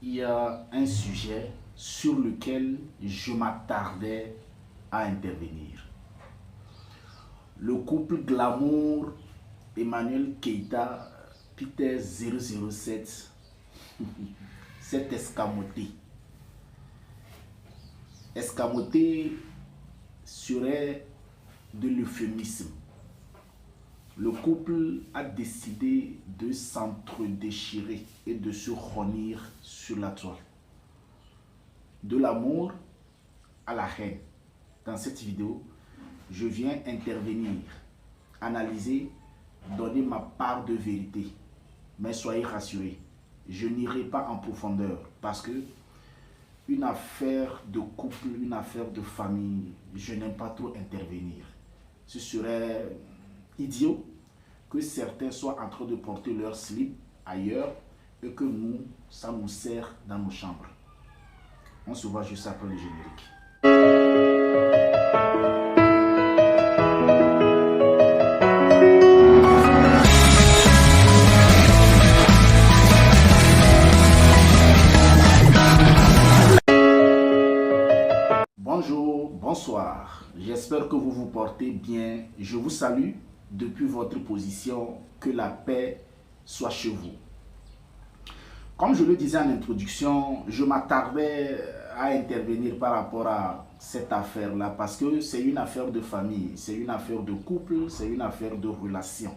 il y a un sujet sur lequel je m'attardais à intervenir. Le couple glamour Emmanuel Keita, Peter 007, s'est escamoté. Escamoté serait de l'euphémisme. Le couple a décidé de s'entre-déchirer et de se renir sur la toile. De l'amour à la haine. Dans cette vidéo, je viens intervenir, analyser, donner ma part de vérité. Mais soyez rassurés, je n'irai pas en profondeur parce que une affaire de couple, une affaire de famille, je n'aime pas trop intervenir. Ce serait idiot que certains soient en train de porter leur slip ailleurs et que nous, ça nous sert dans nos chambres. On se voit juste après le générique. Bonjour, bonsoir. J'espère que vous vous portez bien. Je vous salue depuis votre position. Que la paix soit chez vous. Comme je le disais en introduction, je m'attardais à intervenir par rapport à cette affaire-là parce que c'est une affaire de famille, c'est une affaire de couple, c'est une affaire de relation.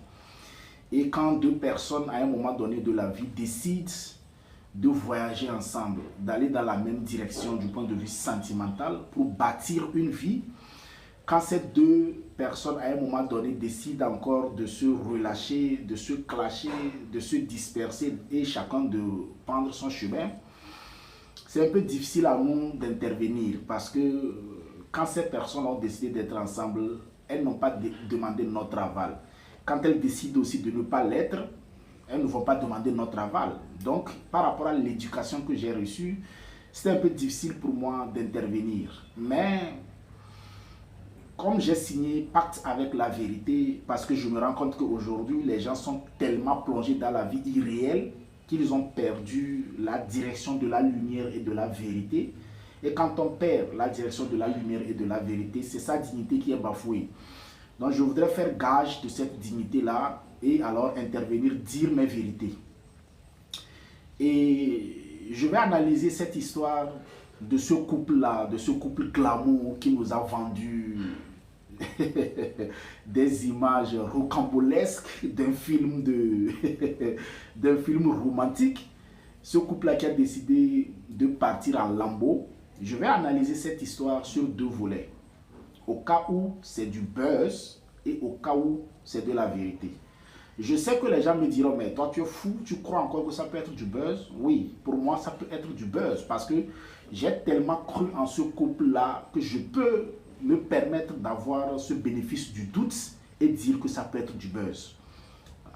Et quand deux personnes, à un moment donné de la vie, décident de voyager ensemble, d'aller dans la même direction du point de vue sentimental pour bâtir une vie, quand ces deux personnes à un moment donné décident encore de se relâcher, de se clasher, de se disperser et chacun de prendre son chemin, c'est un peu difficile à nous d'intervenir parce que quand ces personnes ont décidé d'être ensemble, elles n'ont pas demandé notre aval. Quand elles décident aussi de ne pas l'être, elles ne vont pas demander notre aval. Donc, par rapport à l'éducation que j'ai reçue, c'est un peu difficile pour moi d'intervenir. Mais, comme j'ai signé pacte avec la vérité, parce que je me rends compte qu'aujourd'hui, les gens sont tellement plongés dans la vie irréelle qu'ils ont perdu la direction de la lumière et de la vérité. Et quand on perd la direction de la lumière et de la vérité, c'est sa dignité qui est bafouée. Donc, je voudrais faire gage de cette dignité-là et alors intervenir, dire mes vérités. Et je vais analyser cette histoire de ce couple-là, de ce couple glamour qui nous a vendu des images rocambolesques d'un film, d'un film romantique. Ce couple-là qui a décidé de partir en lambeaux. Je vais analyser cette histoire sur deux volets. Au cas où c'est du buzz et au cas où c'est de la vérité. Je sais que les gens me diront, mais toi tu es fou, tu crois encore que ça peut être du buzz? Oui, pour moi ça peut être du buzz parce que j'ai tellement cru en ce couple-là que je peux me permettre d'avoir ce bénéfice du doute et dire que ça peut être du buzz.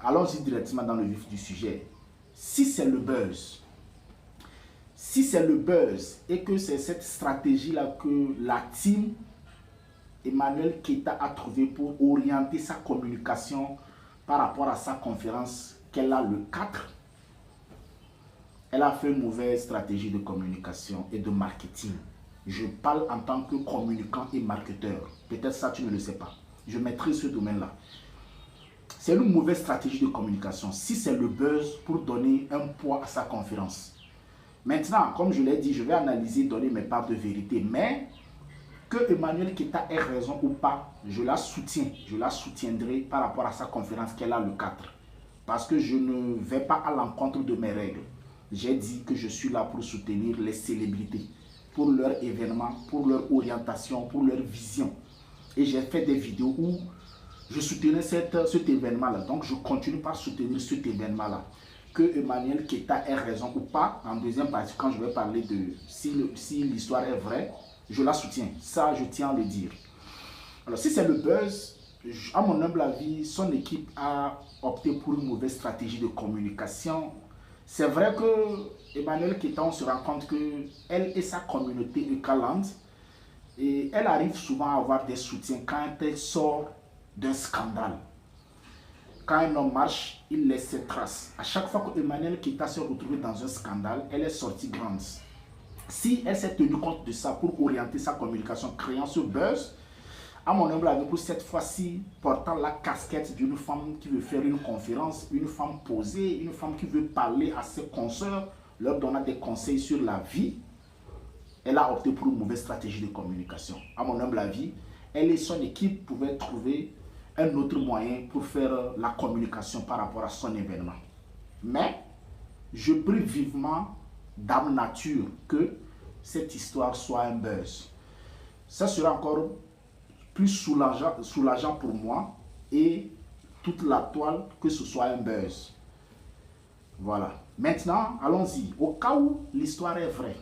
Allons-y directement dans le vif du sujet. Si c'est le buzz, et que c'est cette stratégie-là que la team Emmanuel Keita a trouvé pour orienter sa communication par rapport à sa conférence qu'elle a le 4, elle a fait une mauvaise stratégie de communication et de marketing. Je parle en tant que communicant et marketeur. Peut-être ça, tu ne le sais pas. Je maîtrise ce domaine-là. C'est une mauvaise stratégie de communication. Si c'est le buzz pour donner un poids à sa conférence. Maintenant, comme je l'ai dit, je vais analyser, donner mes parts de vérité. Mais que Emmanuel Keita ait raison ou pas, je la soutiens. Je la soutiendrai par rapport à sa conférence qu'elle a le 4. Parce que je ne vais pas à l'encontre de mes règles. J'ai dit que je suis là pour soutenir les célébrités, pour leur événement, pour leur orientation, pour leur vision. Et j'ai fait des vidéos où je soutenais cet événement-là. Donc je continue par soutenir cet événement-là. Que Emmanuel Keita ait raison ou pas, en deuxième partie, quand je vais parler de si l'histoire est vraie, je la soutiens. Ça, je tiens à le dire. Alors, si c'est le buzz, à mon humble avis, son équipe a opté pour une mauvaise stratégie de communication. C'est vrai que Emmanuel Keita, on se rend compte qu'elle et sa communauté eucalante, et elle arrive souvent à avoir des soutiens quand elle sort d'un scandale. quand un homme marche, il laisse ses traces. À chaque fois que Emmanuelle Keïta s'est retrouvée dans un scandale, elle est sortie grande. Si elle s'est tenue compte de ça pour orienter sa communication, créant ce buzz, à mon humble avis, pour cette fois-ci, portant la casquette d'une femme qui veut faire une conférence, une femme posée, une femme qui veut parler à ses consoeurs, leur donnant des conseils sur la vie, elle a opté pour une mauvaise stratégie de communication. À mon humble avis, elle et son équipe pouvaient trouver un autre moyen pour faire la communication par rapport à son événement. Mais, je prie vivement d'âme nature que cette histoire soit un buzz. Ça sera encore plus soulageant pour moi et toute la toile que ce soit un buzz. Voilà. Maintenant, allons-y. Au cas où l'histoire est vraie,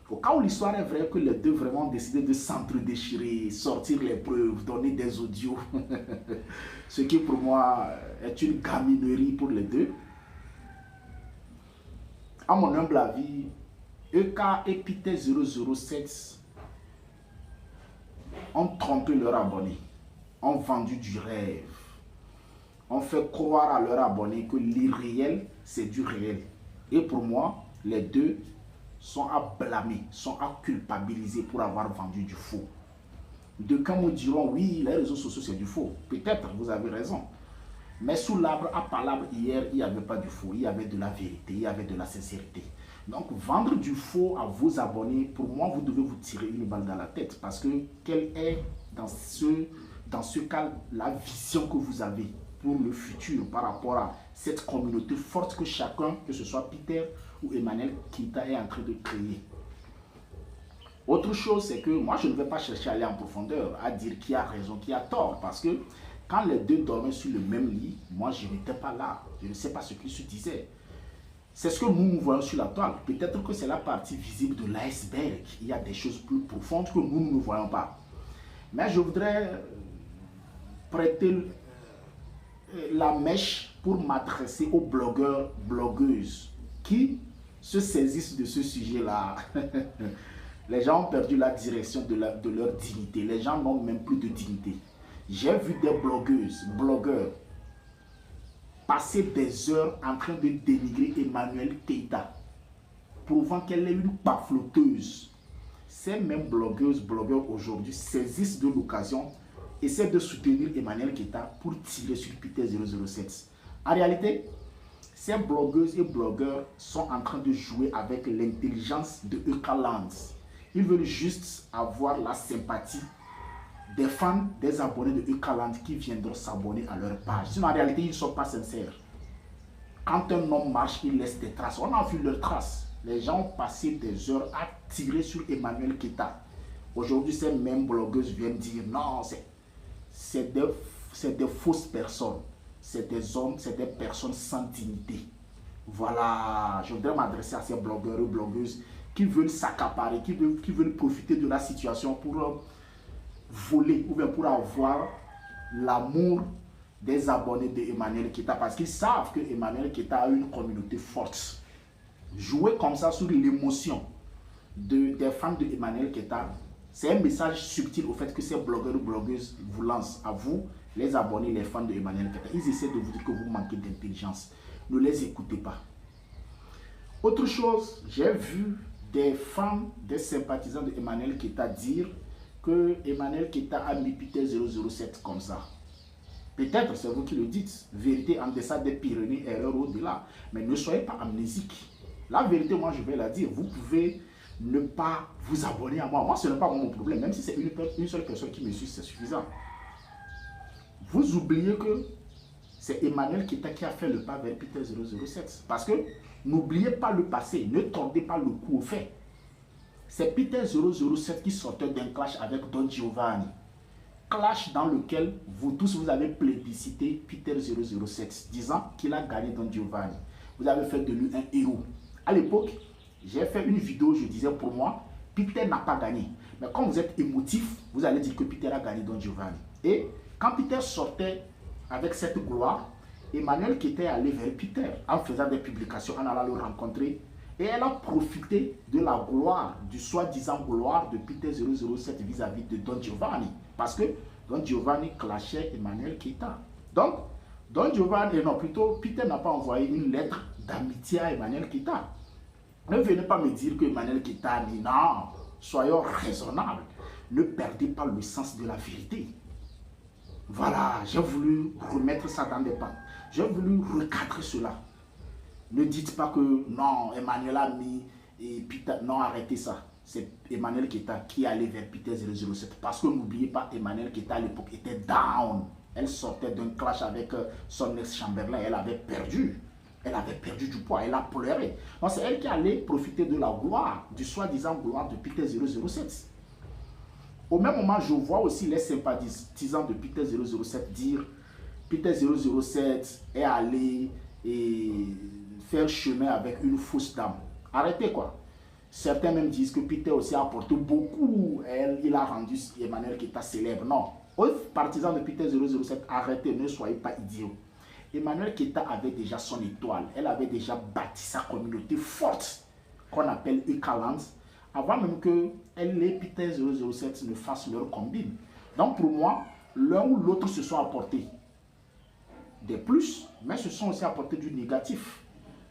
au cas où l'histoire est vraie que les deux vraiment ont décidé de s'entre-déchirer, sortir les preuves, donner des audios, ce qui pour moi est une gaminerie pour les deux. À mon humble avis, EK et Peter 007 ont trompé leurs abonnés, ont vendu du rêve, ont fait croire à leurs abonnés que l'irréel, c'est du réel. Et pour moi, les deux sont à blâmer, sont à culpabiliser pour avoir vendu du faux. D'aucuns me diront, oui, les réseaux sociaux, c'est du faux. Peut-être, vous avez raison. Mais sous l'arbre à palabre, hier, il n'y avait pas du faux, il y avait de la vérité, il y avait de la sincérité. Donc, vendre du faux à vos abonnés, pour moi, vous devez vous tirer une balle dans la tête. Parce que, quelle est, dans ce cas, la vision que vous avez pour le futur par rapport à cette communauté forte que chacun, que ce soit Peter ou Emmanuelle Keïta, est en train de créer. Autre chose, c'est que moi, je ne vais pas chercher à aller en profondeur, à dire qui a raison, qui a tort. Parce que quand les deux dormaient sur le même lit, moi, je n'étais pas là. Je ne sais pas ce qu'ils se disaient. C'est ce que nous voyons sur la toile. Peut-être que c'est la partie visible de l'iceberg. Il y a des choses plus profondes que nous ne voyons pas. Mais je voudrais prêter la mèche pour m'adresser aux blogueurs, blogueuses qui se saisissent de ce sujet-là. Les gens ont perdu la direction de leur dignité. Les gens n'ont même plus de dignité. J'ai vu des blogueuses, blogueurs, passer des heures en train de dénigrer Emmanuelle Keïta, prouvant qu'elle est une bafloteuse. Ces mêmes blogueuses, blogueurs aujourd'hui saisissent de l'occasion, essaient de soutenir Emmanuelle Keïta pour tirer sur Peter 007. En réalité, ces blogueuses et blogueurs sont en train de jouer avec l'intelligence de Eucaland. Ils veulent juste avoir la sympathie des fans, des abonnés de Eucaland qui viendront s'abonner à leur page. Sinon, en réalité, ils ne sont pas sincères. Quand un homme marche, il laisse des traces. On a vu leurs traces. Les gens ont passé des heures à tirer sur Emmanuelle Keïta. Aujourd'hui, ces mêmes blogueuses viennent dire non, c'est des fausses personnes. C'est des hommes, c'est des personnes sans dignité. Voilà, je voudrais m'adresser à ces blogueurs et blogueuses qui veulent s'accaparer, qui veulent profiter de la situation pour voler ou bien pour avoir l'amour des abonnés d'Emmanuelle Keïta, parce qu'ils savent que Emmanuelle Keïta a une communauté forte. Jouer comme ça sur l'émotion des fans d'Emmanuelle Keïta, c'est un message subtil au fait que ces blogueurs ou blogueuses vous lancent à vous, les abonnés, les fans d'Emmanuelle Keïta. Ils essaient de vous dire que vous manquez d'intelligence. Ne les écoutez pas. Autre chose, j'ai vu des fans, des sympathisants d'Emmanuelle Keïta dire que Emmanuelle Keïta a mis Peter 007 comme ça. Peut-être c'est vous qui le dites. Vérité en deçà des Pyrénées, erreur au-delà. Mais ne soyez pas amnésique. La vérité, moi je vais la dire. Vous pouvez ne pas vous abonner à moi. Moi, ce n'est pas mon problème. Même si c'est une seule personne qui me suit, c'est suffisant. Vous oubliez que c'est Emmanuelle Keïta qui a fait le pas vers Peter 007. Parce que n'oubliez pas le passé. Ne tordez pas le cou au fait. C'est Peter 007 qui sortait d'un clash avec Don Giovanni. Clash dans lequel vous tous vous avez plébiscité Peter 007, disant qu'il a gagné Don Giovanni. Vous avez fait de lui un héros. À l'époque, j'ai fait une vidéo, je disais pour moi, Peter n'a pas gagné. Mais quand vous êtes émotif, vous allez dire que Peter a gagné Don Giovanni. Et quand Peter sortait avec cette gloire, Emmanuelle qui était allé vers Peter en faisant des publications, en allant le rencontrer. Et elle a profité de la gloire, du soi-disant gloire de Peter 007 vis-à-vis de Don Giovanni. Parce que Don Giovanni clashait Emmanuelle Keïta. Donc, Don Giovanni, non, plutôt, Peter n'a pas envoyé une lettre d'amitié à Emmanuel Keita. Ne venez pas me dire que Emmanuel Keita dit non, soyons raisonnables. Ne perdez pas le sens de la vérité. Voilà, j'ai voulu remettre ça dans des pans. J'ai voulu recadrer cela. Ne dites pas que non, Emmanuel a mis et Peter. Non, arrêtez ça. C'est Emmanuel Keita qui allait vers Peter 007. Parce que n'oubliez pas, Emmanuel Keita à l'époque était down. Elle sortait d'un clash avec son ex-Chamberlain. Elle avait perdu. Elle avait perdu du poids. Elle a pleuré. Donc c'est elle qui allait profiter de la gloire, du soi-disant gloire de Peter 007. Au même moment, je vois aussi les sympathisants de Peter 007 dire Peter 007 est allé et faire chemin avec une fausse dame. Arrêtez quoi. Certains même disent que Peter aussi a apporté beaucoup. Il a rendu Emmanuel Keita célèbre. Non. Aux partisans de Peter 007, arrêtez, ne soyez pas idiots. Emmanuel Keita avait déjà son étoile. Elle avait déjà bâti sa communauté forte qu'on appelle Ukaland, avant même que elle et Peter 007 ne fassent leur combine. Donc pour moi, l'un ou l'autre se sont apportés des plus, mais se sont aussi apportés du négatif.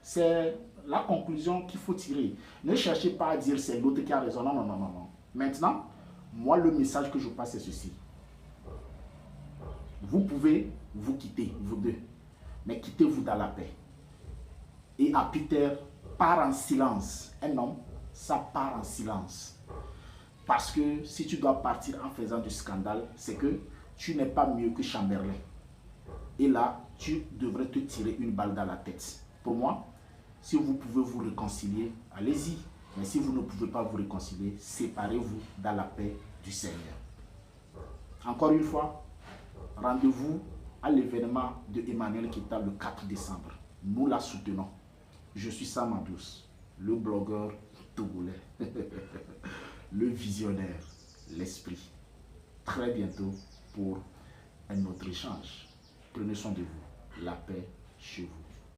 C'est la conclusion qu'il faut tirer. Ne cherchez pas à dire c'est l'autre qui a raison. Non, non, non, non, non. Maintenant, moi, le message que je passe, c'est ceci. Vous pouvez vous quitter, vous deux, mais quittez-vous dans la paix. Et à Peter, part en silence. Un homme, ça part en silence. Parce que si tu dois partir en faisant du scandale, c'est que tu n'es pas mieux que Chamberlain. Et là, tu devrais te tirer une balle dans la tête. Pour moi, si vous pouvez vous réconcilier, allez-y. Mais si vous ne pouvez pas vous réconcilier, séparez-vous dans la paix du Seigneur. Encore une fois, rendez-vous à l'événement de Emmanuel Keita le 4 décembre. Nous la soutenons. Je suis Sam Abdous, le blogueur togolais, le visionnaire, l'esprit. Très bientôt pour un autre échange. Prenez soin de vous. La paix chez vous.